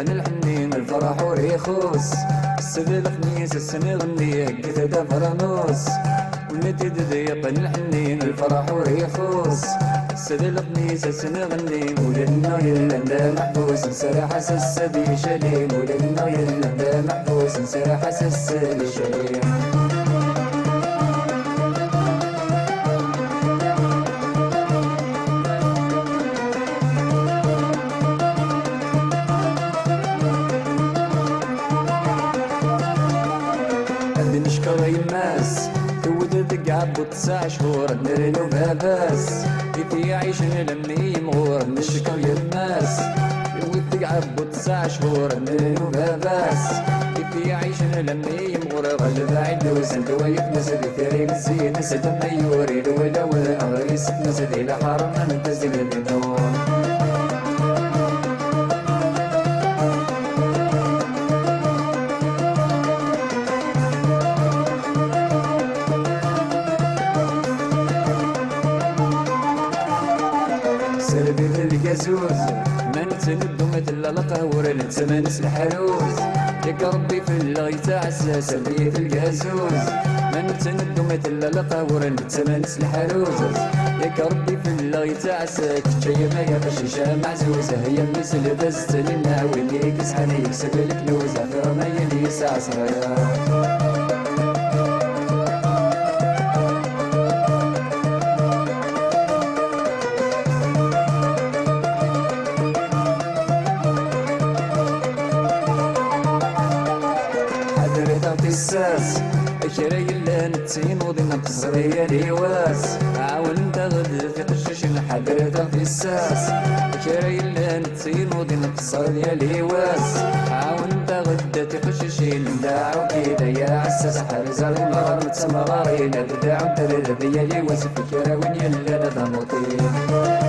يقن الحنين الفرح وريخوس السد الخميس السنة غني قيت دا فرانوس ونتي يقن الحنين الفرح وريخوس السد الخميس السنة غني ولدنا يلا محبوس نسرح السدي شليم ولدنا يلا محبوس نسرح السدي شليم نشكر يماس تودد قعبو 9 شهور نرنو باباس كيف يعيش لمي مغور نشكر يماس تودد قعبو 9 شهور نرنو باباس كيف يعيش لمي مغور غلب عدوس انت ويف نسد ثري نسي نسد ميوري الولا ولا اغريس نسد الى حرم نتزل النور سربي بالقازوز ما نتندو مثل القهور نتسمانس الحروز ياك ربي في اللغي تعسى سربي بالقازوز ما نتندو مثل القهور نتسمانس الحروز ياك ربي في اللغي تعسى كتشي ما يقش شام عزوزة هي مثل بزت لنا وين يكس حالي يكسب الكنوز اخر ما يلي ساعة صغيرة الساس أشري اللي نتسين وضي نقصر يا ليواس عاون تغد في قشش الحدرة في الساس أشري اللي نتسين وضي نقصر يا ليواس عاون تغد في قشش نداعو كيدا يا عساس حرز المغر متسمغاري نداعو ترد يا ليواس فكرة وين يلا نضمطين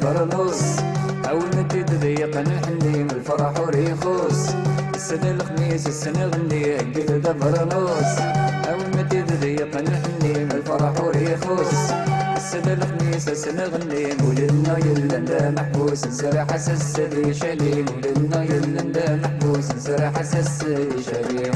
فرنوس أول نديد ضيقا الحنين الفرح وريخوس السنة الخميس السنة غني قيت دا فرنوس أول نديد ضيقا الحنين الفرح وريخوس السنة الخميس السنة غني ولدنا يلا محبوس نسرح السدي شليم ولدنا يلا محبوس نسرح السدي شليم